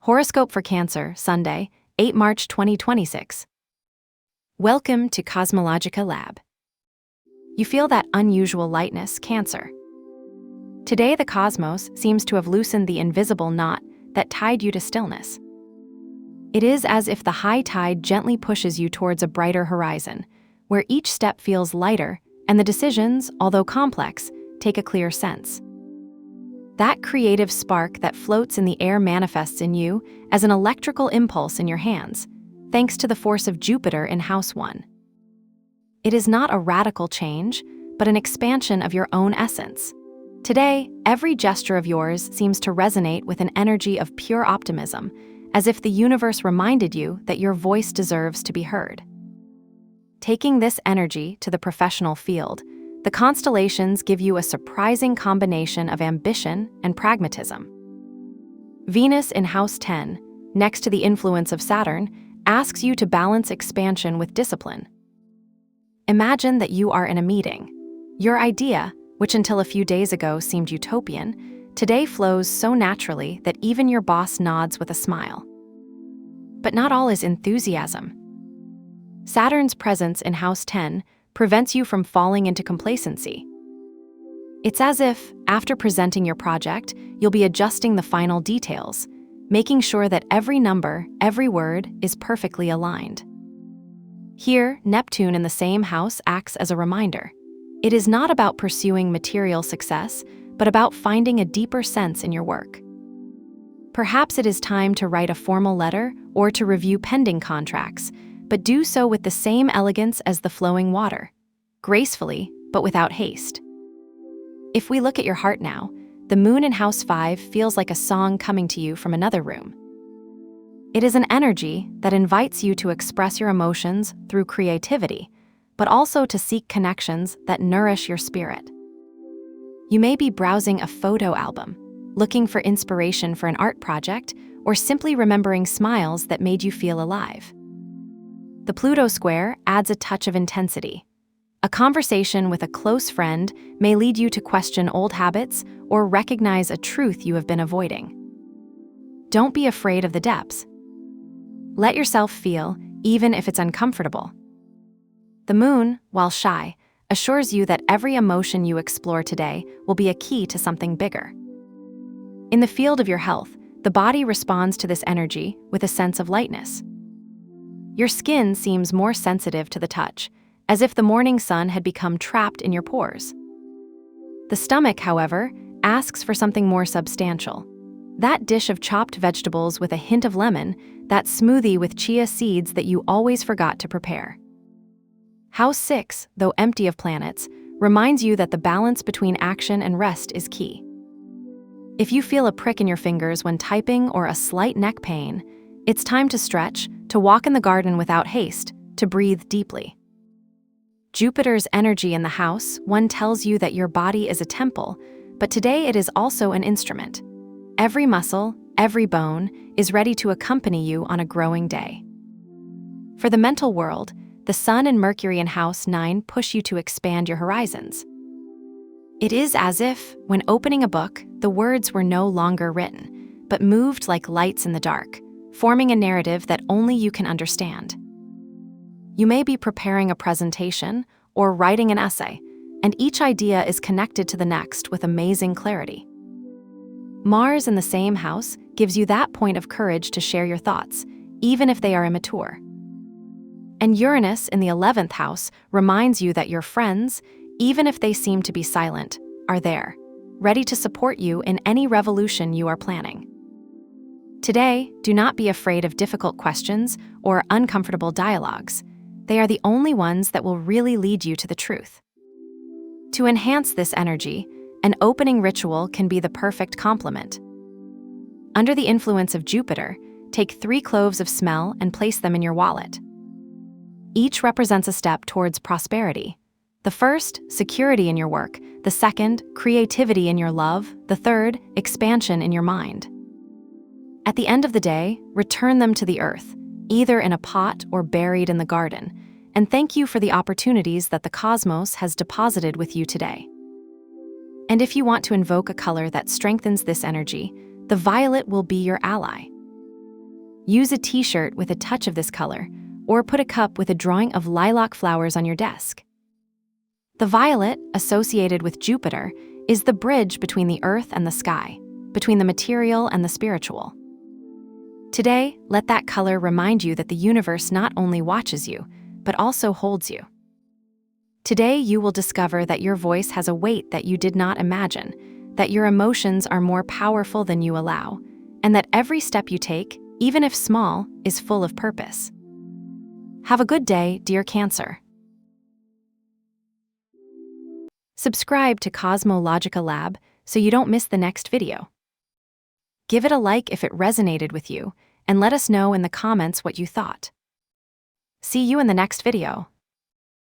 Horoscope for Cancer, Sunday, 8 March 2026. Welcome to CosmologicaLab. You feel that unusual lightness, Cancer. Today the cosmos seems to have loosened the invisible knot that tied you to stillness. It is as if the high tide gently pushes you towards a brighter horizon, where each step feels lighter and the decisions, although complex, take a clear sense. That creative spark that floats in the air manifests in you as an electrical impulse in your hands, thanks to the force of Jupiter in House 1. It is not a radical change, but an expansion of your own essence. Today, every gesture of yours seems to resonate with an energy of pure optimism, as if the universe reminded you that your voice deserves to be heard. Taking this energy to the professional field, the constellations give you a surprising combination of ambition and pragmatism. Venus in House 10, next to the influence of Saturn, asks you to balance expansion with discipline. Imagine that you are in a meeting. Your idea, which until a few days ago seemed utopian, today flows so naturally that even your boss nods with a smile. But not all is enthusiasm. Saturn's presence in House 10 prevents you from falling into complacency. It's as if, after presenting your project, you'll be adjusting the final details, making sure that every number, every word, is perfectly aligned. Here, Neptune in the same house acts as a reminder. It is not about pursuing material success, but about finding a deeper sense in your work. Perhaps it is time to write a formal letter or to review pending contracts, but do so with the same elegance as the flowing water, gracefully, but without haste. If we look at your heart now, the moon in House 5 feels like a song coming to you from another room. It is an energy that invites you to express your emotions through creativity, but also to seek connections that nourish your spirit. You may be browsing a photo album, looking for inspiration for an art project, or simply remembering smiles that made you feel alive. The Pluto square adds a touch of intensity. A conversation with a close friend may lead you to question old habits or recognize a truth you have been avoiding. Don't be afraid of the depths. Let yourself feel, even if it's uncomfortable. The moon, while shy, assures you that every emotion you explore today will be a key to something bigger. In the field of your health, the body responds to this energy with a sense of lightness. Your skin seems more sensitive to the touch, as if the morning sun had become trapped in your pores. The stomach, however, asks for something more substantial. That dish of chopped vegetables with a hint of lemon, that smoothie with chia seeds that you always forgot to prepare. House 6, though empty of planets, reminds you that the balance between action and rest is key. If you feel a prick in your fingers when typing or a slight neck pain, it's time to stretch, to walk in the garden without haste, to breathe deeply. Jupiter's energy in the house, one tells you that your body is a temple, but today it is also an instrument. Every muscle, every bone, is ready to accompany you on a growing day. For the mental world, the Sun and Mercury in House 9 push you to expand your horizons. It is as if, when opening a book, the words were no longer written, but moved like lights in the dark, forming a narrative that only you can understand. You may be preparing a presentation or writing an essay, and each idea is connected to the next with amazing clarity. Mars in the same house gives you that point of courage to share your thoughts, even if they are immature. And Uranus in the 11th house reminds you that your friends, even if they seem to be silent, are there, ready to support you in any revolution you are planning. Today, do not be afraid of difficult questions or uncomfortable dialogues. They are the only ones that will really lead you to the truth. To enhance this energy, an opening ritual can be the perfect complement. Under the influence of Jupiter, take 3 cloves of smell and place them in your wallet. Each represents a step towards prosperity. The first, security in your work. The second, creativity in your love. The third, expansion in your mind. At the end of the day, return them to the earth, either in a pot or buried in the garden, and thank you for the opportunities that the cosmos has deposited with you today. And if you want to invoke a color that strengthens this energy, the violet will be your ally. Use a t-shirt with a touch of this color, or put a cup with a drawing of lilac flowers on your desk. The violet, associated with Jupiter, is the bridge between the earth and the sky, between the material and the spiritual. Today, let that color remind you that the universe not only watches you, but also holds you. Today, you will discover that your voice has a weight that you did not imagine, that your emotions are more powerful than you allow, and that every step you take, even if small, is full of purpose. Have a good day, dear Cancer. Subscribe to CosmologicaLab so you don't miss the next video. Give it a like if it resonated with you, and let us know in the comments what you thought. See you in the next video.